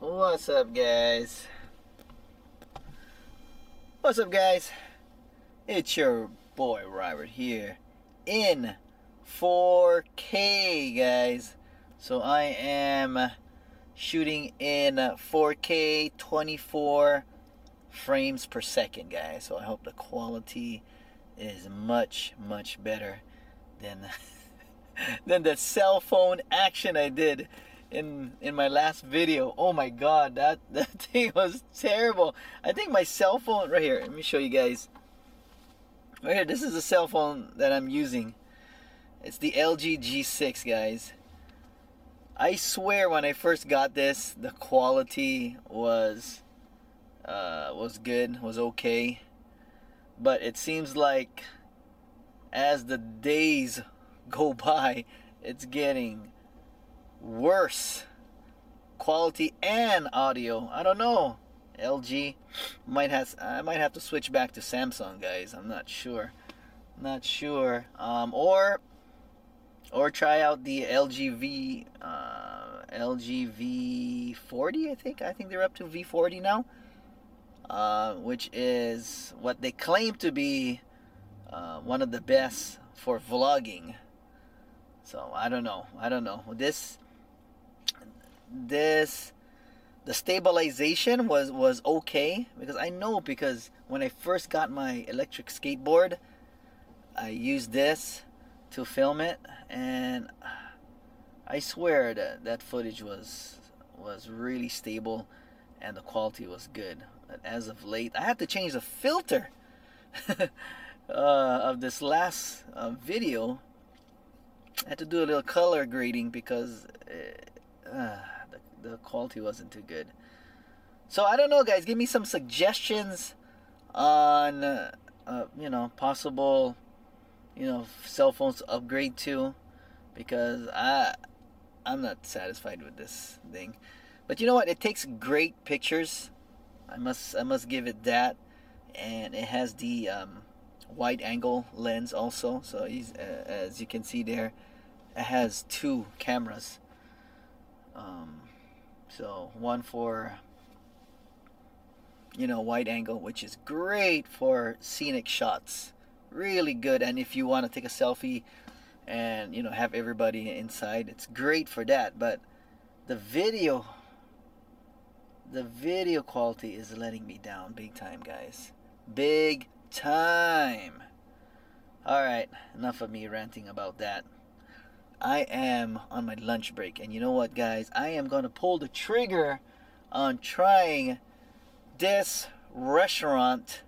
What's up, guys? What's up, guys? It's your boy Robert here in 4K, guys. So I am shooting in 4K 24 frames per second, guys. So I hope the quality is much better than than the cell phone action I did in my last video. Oh my god, that thing was terrible. I think my cell phone right here, let me show you guys right here. This is the cell phone that I'm using. It's the LG G6, guys. I swear when I first got this, the quality was good, was okay, but it seems like as the days go by, it's getting worse quality and audio. I don't know. LG I might have to switch back to Samsung, guys. I'm not sure. Or try out the LG V40. I think they're up to V40 now, which is what they claim to be one of the best for vlogging. So I don't know. The stabilization was okay, because when I first got my electric skateboard, I used this to film it, and I swear that footage was really stable and the quality was good. But as of late, I had to change the filter of this last video. I had to do a little color grading because the quality wasn't too good. So I don't know, guys. Give me some suggestions on possible cell phones to upgrade to, because I'm not satisfied with this thing. But you know what? It takes great pictures. I must give it that, and it has the wide angle lens also. So as you can see there, it has two cameras. So one for wide angle, which is great for scenic shots, really good. And if you want to take a selfie and have everybody inside, it's great for that. But the video quality is letting me down big time, guys. Big time. Alright, enough of me ranting about that. I am on my lunch break, and you know what, guys? I am going to pull the trigger on trying this restaurant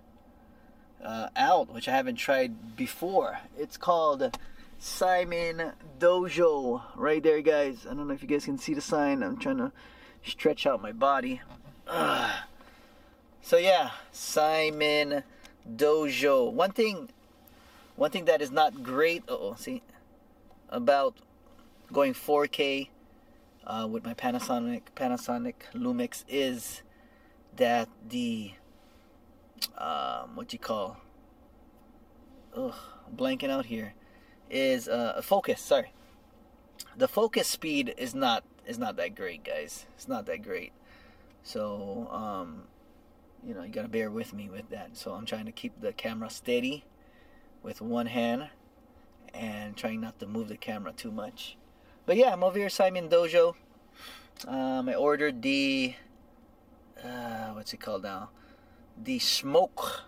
out, which I haven't tried before. It's called Simon Dojo, right there, guys. I don't know if you guys can see the sign. I'm trying to stretch out my body. So yeah, Simon Dojo. One thing that is not great about going 4K with my Panasonic Lumix is that the I'm blanking out here, is focus. Sorry, the focus speed is not that great, guys. It's not that great. So you gotta bear with me with that. So I'm trying to keep the camera steady with one hand and trying not to move the camera too much. But yeah, I'm over here, Simon Dojo. I ordered the what's it called now? The smoke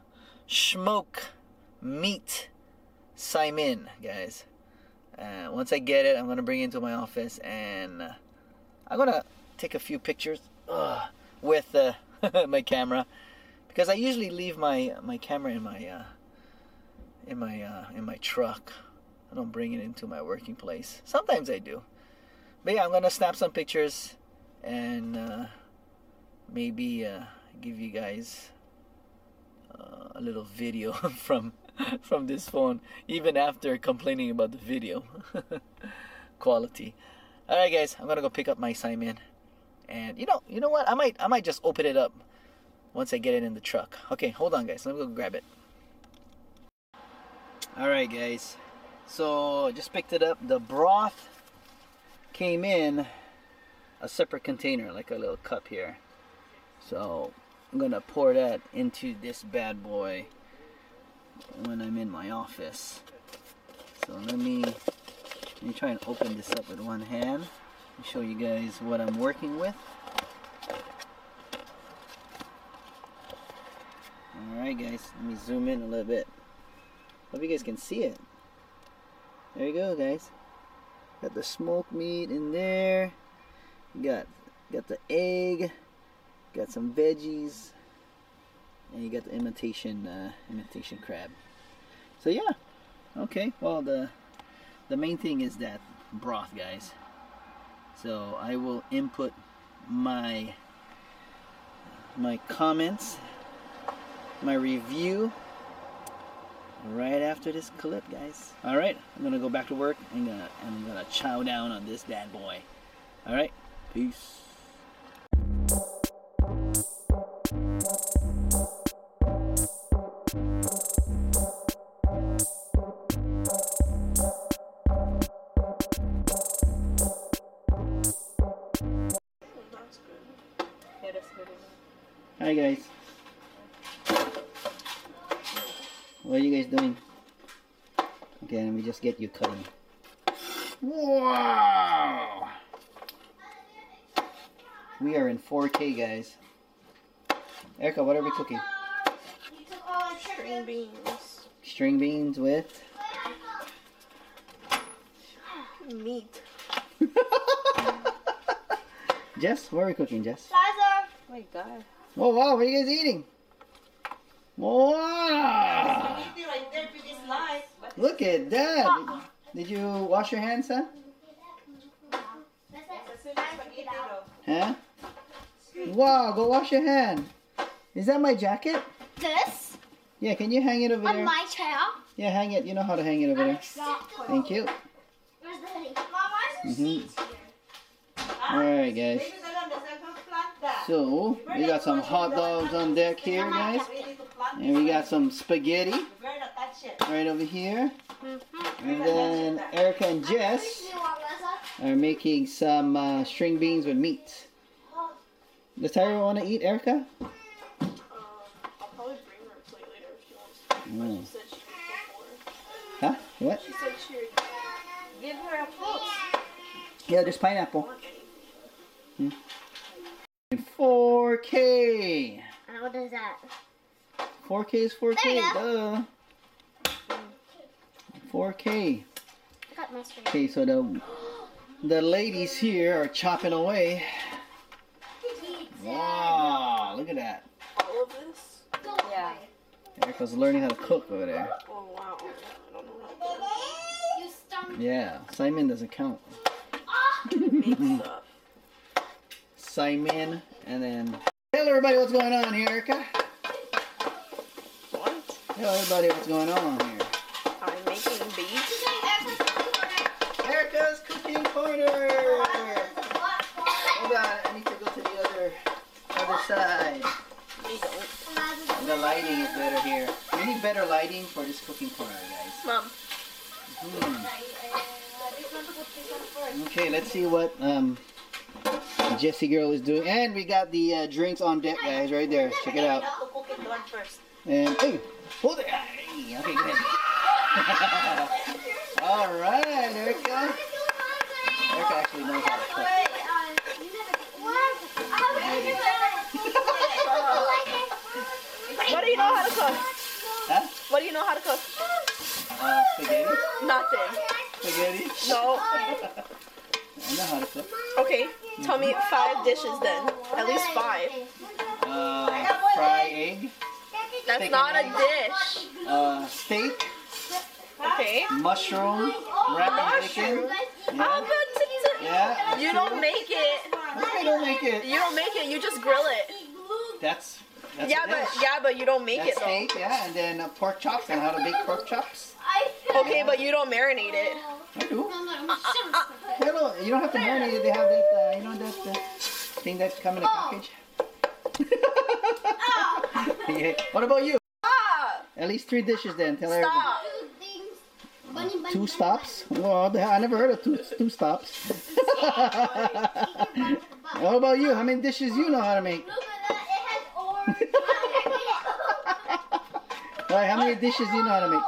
meat Simon, guys. Once I get it, I'm gonna bring it into my office, and I'm gonna take a few pictures with my camera, because I usually leave my camera in my truck. I don't bring it into my working place. Sometimes I do. But yeah, I'm gonna snap some pictures and maybe give you guys a little video from this phone, even after complaining about the video quality. Alright, guys, I'm gonna go pick up my Simon, and you know what, I might just open it up once I get it in the truck. Okay, hold on, guys, let me go grab it. Alright, guys, so just picked it up. The broth came in a separate container, like a little cup here. So I'm gonna pour that into this bad boy when I'm in my office. So let me try and open this up with one hand and show you guys what I'm working with. Alright guys, let me zoom in a little bit. Hope you guys can see it. There you go guys. Got the smoked meat in there. Got the egg. Got some veggies. And you got the imitation crab. So yeah. Okay, well the main thing is that broth guys. So I will input my comments, my review right after this clip guys. Alright, I'm gonna go back to work and I'm gonna chow down on this bad boy. Alright, peace. Hi guys. What are you guys doing? Okay, let me just get you cutting. Wow! We are in 4K guys. Erica, what are we cooking? String beans. String beans with? Meat. Jess, what are we cooking, Jess? Oh my god. Oh wow, what are you guys eating? Wow! Look at that! Did you wash your hands, son? Huh? Wow, go wash your hand. Is that my jacket? This? Yeah, can you hang it over there? On my chair? Yeah, hang it. You know how to hang it over there. Thank you. Where's the hoodie? Mom, where's the seats here? Alright, guys. So, we got some hot dogs on deck here, guys. And we got some spaghetti right over here. And then Erica and Jess are making some string beans with meat. Does Tyra want to eat, Erica? I'll probably bring her a plate later if she wants to. But she said she would before. Huh? What? She said she would give her a plate. Yeah, there's pineapple. 4K. What is that? 4K is 4K. There you Duh. 4K. I got my string. Okay, so the ladies here are chopping away. Wow, look at that. All of this? Yeah. Erica's learning how to cook over there. Oh wow. I don't know how You stung. Yeah, Simon doesn't count. to make stuff. Simon, and then tell everybody what's going on here, Erica. What? Tell everybody what's going on here. I'm making beef. Erica's cooking corner. Hold on, I need to go to the other side. We don't. The lighting is better here. We need better lighting for this cooking corner, guys. Mom. Okay, let's see what Jessie girl is doing. And we got the drinks on deck, guys, right there. Check it out. And hey, hold it. Hey, okay, go ahead. All right, Erica. Erica actually knows how to cook. What do you know how to cook? Huh? What do you know how to cook? Spaghetti? Nothing. Spaghetti? No. I know how to cook. Okay, tell me 5 dishes then. At least 5. Fry egg. That's Steak not a and dish. Steak. Okay. Mushroom. Wrapped in chicken. How good Yeah. You don't make it. I don't make it. You don't make it. You just grill it. That's Yeah, a dish. but you don't make That's it though. steak, yeah, and then pork chops, and how to bake pork chops. Okay, but you don't marinate it. I do. Hello, you don't have to marinate it. They have that, you know, that thing that come in a package. Yeah. What about you? Stop! At least 3 dishes then. Tell everybody. Stop! 2 stops? Well, I never heard of two stops. What about you? How many dishes you know how to make? Look at that, it has orange. Alright, how many dishes you know how to make?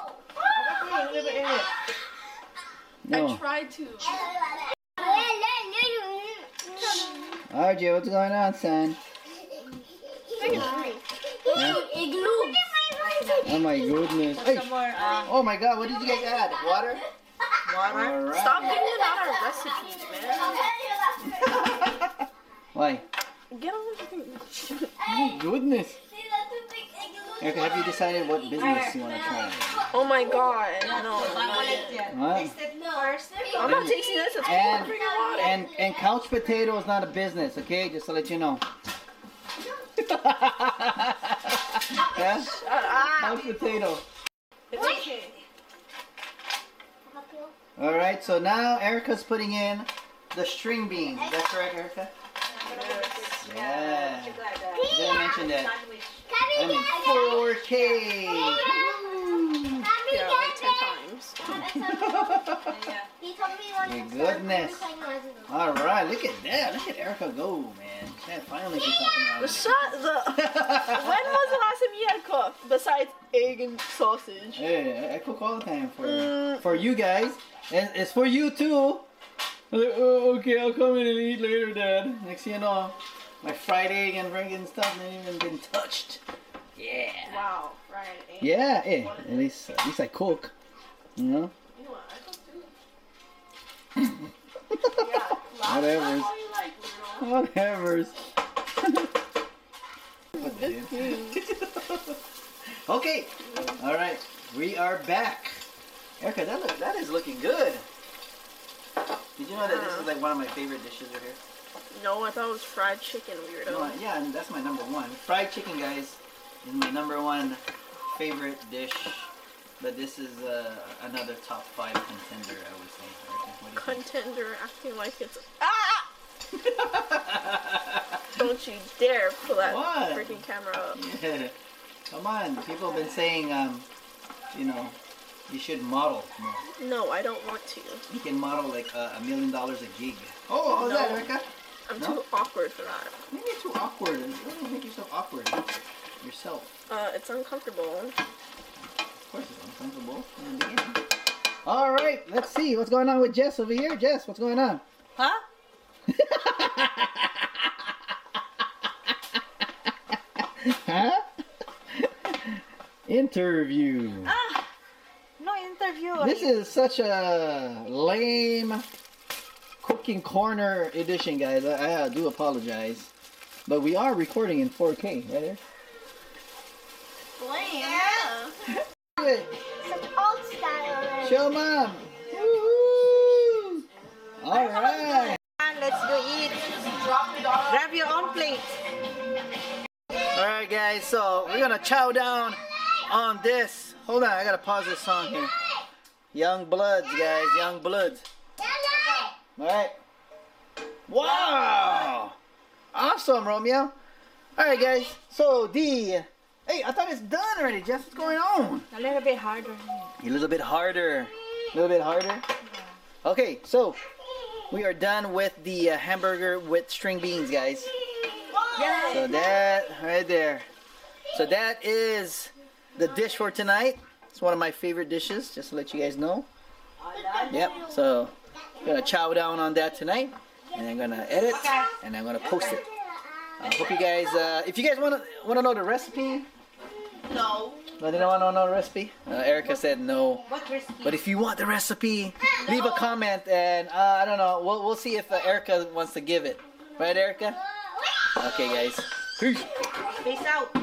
No. I tried to. Alright, Jay, what's going on, son? Oh my goodness. Hey. Oh my god, what did you guys add? Water? Water. Right. Stop getting out of recipes, man. Why? Get on with the Oh goodness. Erica, have you decided what business you want to try? Oh my god. No. What? I'm not tasting this. It's freaking water. And couch potato is not a business, okay? Just to let you know. Yeah? Couch potato. It's okay. Alright, so now Erica's putting in the string beans. Is that correct, Erica? Yeah. You didn't mention that. I'm in 4K. Yeah, like 10 times. My goodness. Alright, look at that. Look at Erica go, man. Man, finally she's talking about it. When was the last time you had cooked besides egg and sausage? Hey, I cook all the time for you guys. And it's for you too. I'm like, oh, okay, I'll come in and eat later, Dad. Next thing you know, my fried egg and friggin' stuff ain't even been touched. Yeah. Wow, right. Yeah, hey, at least I cook. You know? You know what? I cook too. Yeah. Whatever's. All you like, Whatever's. Okay. All right. We are back. Erica, that is looking good. Did you know that this is like one of my favorite dishes right here? No, I thought it was fried chicken, weirdo. No, yeah, and that's my number one. Fried chicken, guys, is my number one favorite dish. But this is another top 5 contender, I would say. Erica, what do you think? Contender acting like it's... Ah! Don't you dare pull that freaking camera up. Yeah. Come on. People have been saying, you know, you should model more. No, I don't want to. You can model like $1 million a gig. Oh, how's that, Erica? I'm too awkward for that. Maybe you're too awkward. You don't make yourself awkward yourself. It's uncomfortable. Of course it's uncomfortable in the beginning. All right, let's see what's going on with Jess over here. Jess, what's going on? Huh? Huh? Interview. No interview. This is such a lame cooking corner edition, guys. I do apologize. But we are recording in 4K, right there? Yeah. Do it. Such old style. Show mom. Woohoo! All right. Let's go eat. Grab your own plate. All right, guys. So we're gonna chow down on this. Hold on, I gotta pause this song here. Young Bloods, guys. Young Bloods. All right. Wow. Awesome, Romeo. All right, guys. So hey, I thought it's done already. Jess, what's going on? A little bit harder. A little bit harder. A little bit harder. Okay, so we are done with the hamburger with string beans, guys. So that right there. So that is the dish for tonight. It's one of my favorite dishes, just to let you guys know. Yep. So I'm gonna chow down on that tonight, and I'm gonna edit, and I'm gonna post it. I hope you guys, if you guys wanna know the recipe. No. No, they don't want to know the recipe? Erica said no. What recipe? But if you want the recipe, leave a comment, and I don't know. We'll see if Erica wants to give it. Right, Erica? Okay, guys. Peace. Peace out.